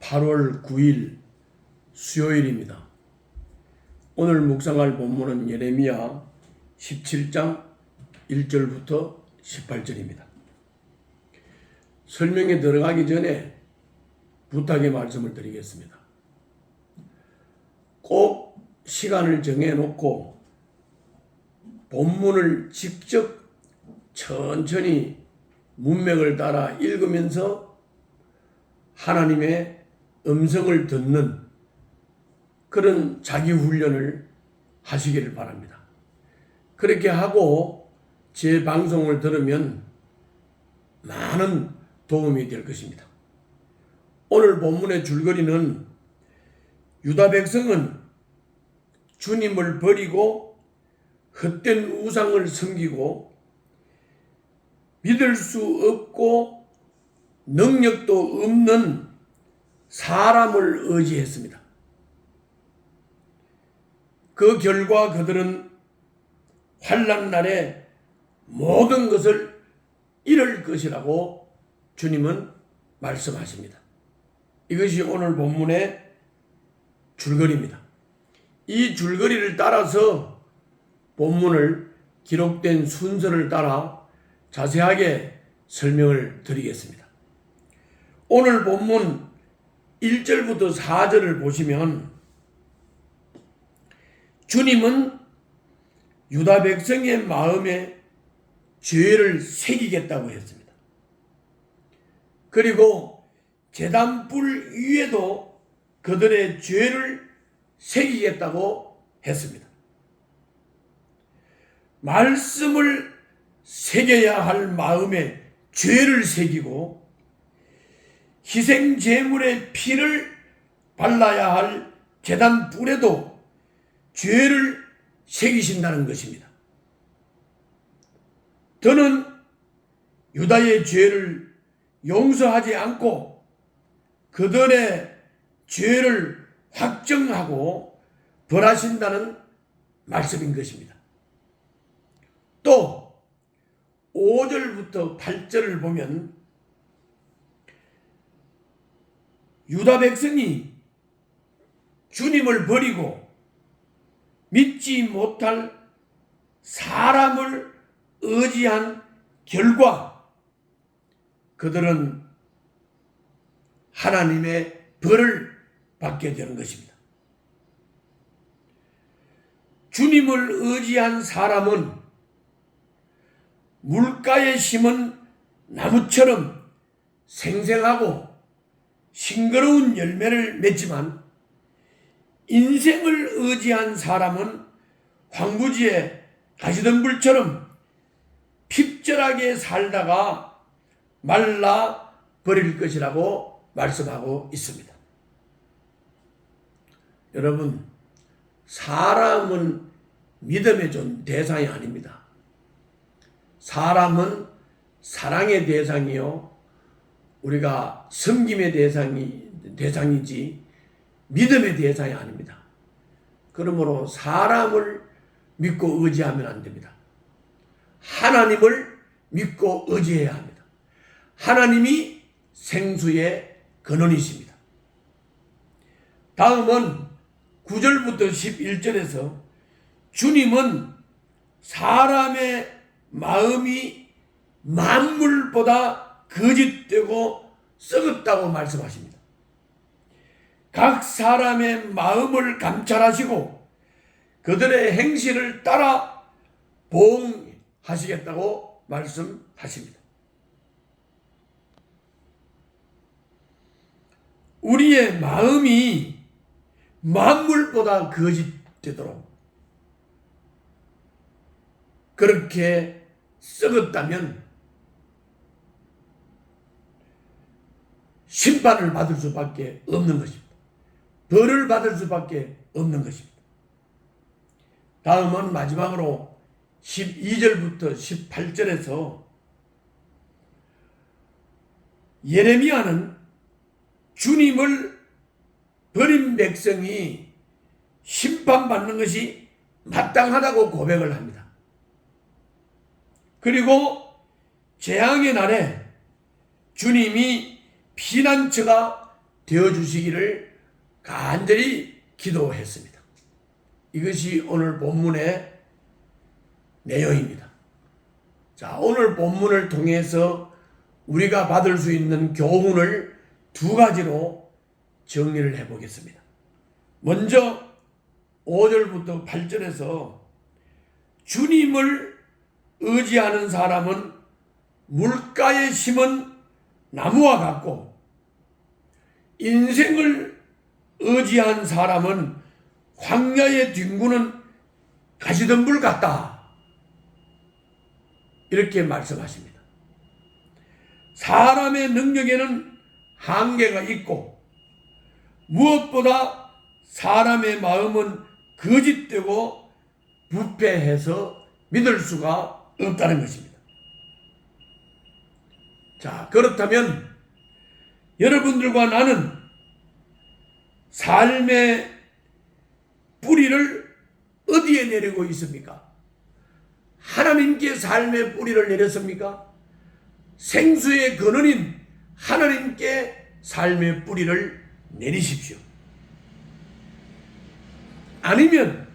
8월 9일 수요일입니다. 오늘 묵상할 본문은 예레미야 17장 1절부터 18절입니다. 설명에 들어가기 전에 부탁의 말씀을 드리겠습니다. 꼭 시간을 정해놓고 본문을 직접 천천히 문맥을 따라 읽으면서 하나님의 음성을 듣는 그런 자기 훈련을 하시기를 바랍니다. 그렇게 하고 제 방송을 들으면 많은 도움이 될 것입니다. 오늘 본문의 줄거리는 유다 백성은 주님을 버리고 헛된 우상을 섬기고 믿을 수 없고 능력도 없는 사람을 의지했습니다. 그 결과 그들은 환난 날에 모든 것을 잃을 것이라고 주님은 말씀하십니다. 이것이 오늘 본문의 줄거리입니다. 이 줄거리를 따라서 본문을 기록된 순서를 따라 자세하게 설명을 드리겠습니다. 오늘 본문 1절부터 4절을 보시면 주님은 유다 백성의 마음에 죄를 새기겠다고 했습니다. 그리고 제단불 위에도 그들의 죄를 새기겠다고 했습니다. 말씀을 새겨야 할 마음에 죄를 새기고 희생 제물의 피를 발라야 할 제단 불에도 죄를 새기신다는 것입니다. 더는 유다의 죄를 용서하지 않고 그들의 죄를 확정하고 벌하신다는 말씀인 것입니다. 또 5절부터 8절을 보면 유다 백성이 주님을 버리고 믿지 못할 사람을 의지한 결과 그들은 하나님의 벌을 받게 되는 것입니다. 주님을 의지한 사람은 물가에 심은 나무처럼 생생하고 싱그러운 열매를 맺지만 인생을 의지한 사람은 황무지에 가시덤불처럼 핍절하게 살다가 말라 버릴 것이라고 말씀하고 있습니다. 여러분, 사람은 믿음의 대상이 아닙니다. 사람은 사랑의 대상이요 우리가 섬김의 대상이지 믿음의 대상이 아닙니다. 그러므로 사람을 믿고 의지하면 안 됩니다. 하나님을 믿고 의지해야 합니다. 하나님이 생수의 근원이십니다. 다음은 9절부터 11절에서 주님은 사람의 마음이 만물보다 거짓되고 썩었다고 말씀하십니다. 각 사람의 마음을 감찰하시고 그들의 행실을 따라 보응하시겠다고 말씀하십니다. 우리의 마음이 만물보다 거짓되도록 그렇게 썩었다면 심판을 받을 수밖에 없는 것입니다. 벌을 받을 수밖에 없는 것입니다. 다음은 마지막으로 12절부터 18절에서 예레미야는 주님을 버린 백성이 심판받는 것이 마땅하다고 고백을 합니다. 그리고 재앙의 날에 주님이 피난처가 되어주시기를 간절히 기도했습니다. 이것이 오늘 본문의 내용입니다. 자, 오늘 본문을 통해서 우리가 받을 수 있는 교훈을 두 가지로 정리를 해보겠습니다. 먼저 5절부터 8절에서 주님을 의지하는 사람은 물가에 심은 나무와 같고 인생을 의지한 사람은 광야에 뒹구는 가시덤불 같다. 이렇게 말씀하십니다. 사람의 능력에는 한계가 있고 무엇보다 사람의 마음은 거짓되고 부패해서 믿을 수가 없다는 것입니다. 자, 그렇다면 여러분들과 나는 삶의 뿌리를 어디에 내리고 있습니까? 하나님께 삶의 뿌리를 내렸습니까? 생수의 근원인 하나님께 삶의 뿌리를 내리십시오. 아니면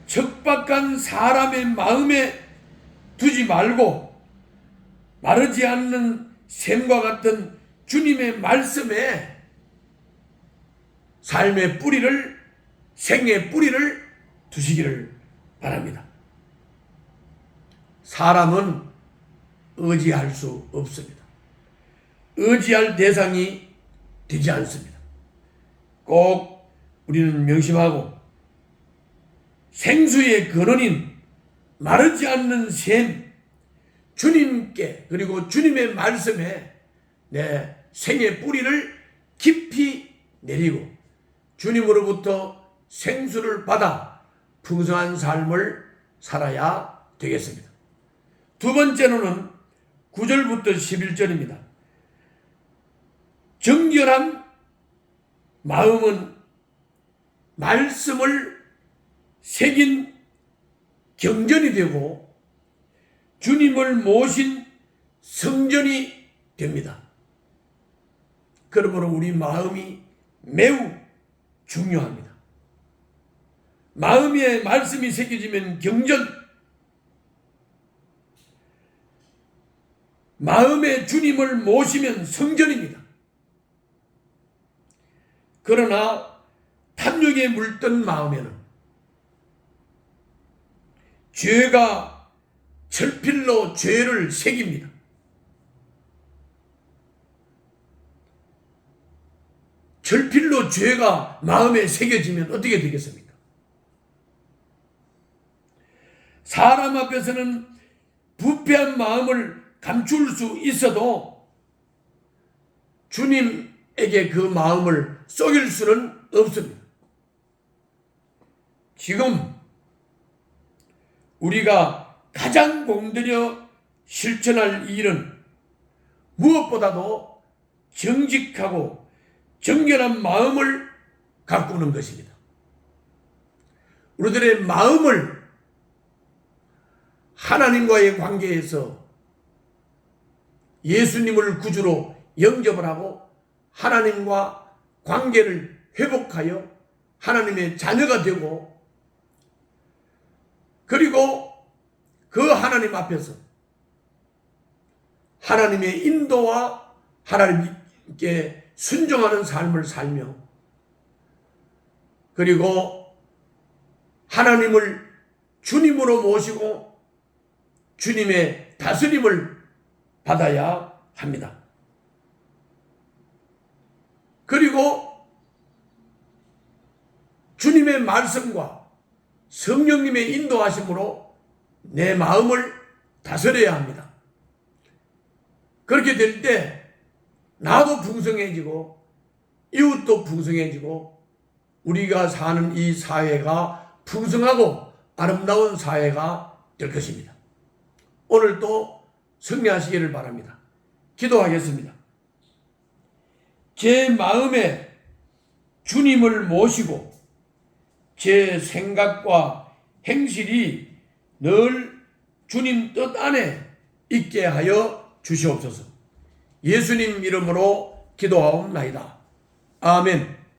척박한 사람의 마음에 두지 말고 마르지 않는 샘과 같은 주님의 말씀에 삶의 뿌리를, 생의 뿌리를 두시기를 바랍니다. 사람은 의지할 수 없습니다. 의지할 대상이 되지 않습니다. 꼭 우리는 명심하고 생수의 근원인 마르지 않는 샘, 주님께 그리고 주님의 말씀에 내 생의 뿌리를 깊이 내리고 주님으로부터 생수를 받아 풍성한 삶을 살아야 되겠습니다. 두 번째로는 9절부터 11절입니다. 정결한 마음은 말씀을 새긴 경전이 되고 주님을 모신 성전이 됩니다. 그러므로 우리 마음이 매우 중요합니다. 마음에 말씀이 새겨지면 경전, 마음에 주님을 모시면 성전입니다. 그러나 탐욕에 물든 마음에는 죄가 철필로 죄를 새깁니다. 철필로 죄가 마음에 새겨지면 어떻게 되겠습니까? 사람 앞에서는 부패한 마음을 감출 수 있어도 주님에게 그 마음을 쏘길 수는 없습니다. 지금 우리가 가장 공들여 실천할 일은 무엇보다도 정직하고 정결한 마음을 가꾸는 것입니다. 우리들의 마음을 하나님과의 관계에서 예수님을 구주로 영접을 하고 하나님과 관계를 회복하여 하나님의 자녀가 되고 그리고 그 하나님 앞에서 하나님의 인도와 하나님께 순종하는 삶을 살며 그리고 하나님을 주님으로 모시고 주님의 다스림을 받아야 합니다. 그리고 주님의 말씀과 성령님의 인도하심으로 내 마음을 다스려야 합니다. 그렇게 될 때 나도 풍성해지고 이웃도 풍성해지고 우리가 사는 이 사회가 풍성하고 아름다운 사회가 될 것입니다. 오늘도 승리하시기를 바랍니다. 기도하겠습니다. 제 마음에 주님을 모시고 제 생각과 행실이 늘 주님 뜻 안에 있게 하여 주시옵소서. 예수님 이름으로 기도하옵나이다. 아멘.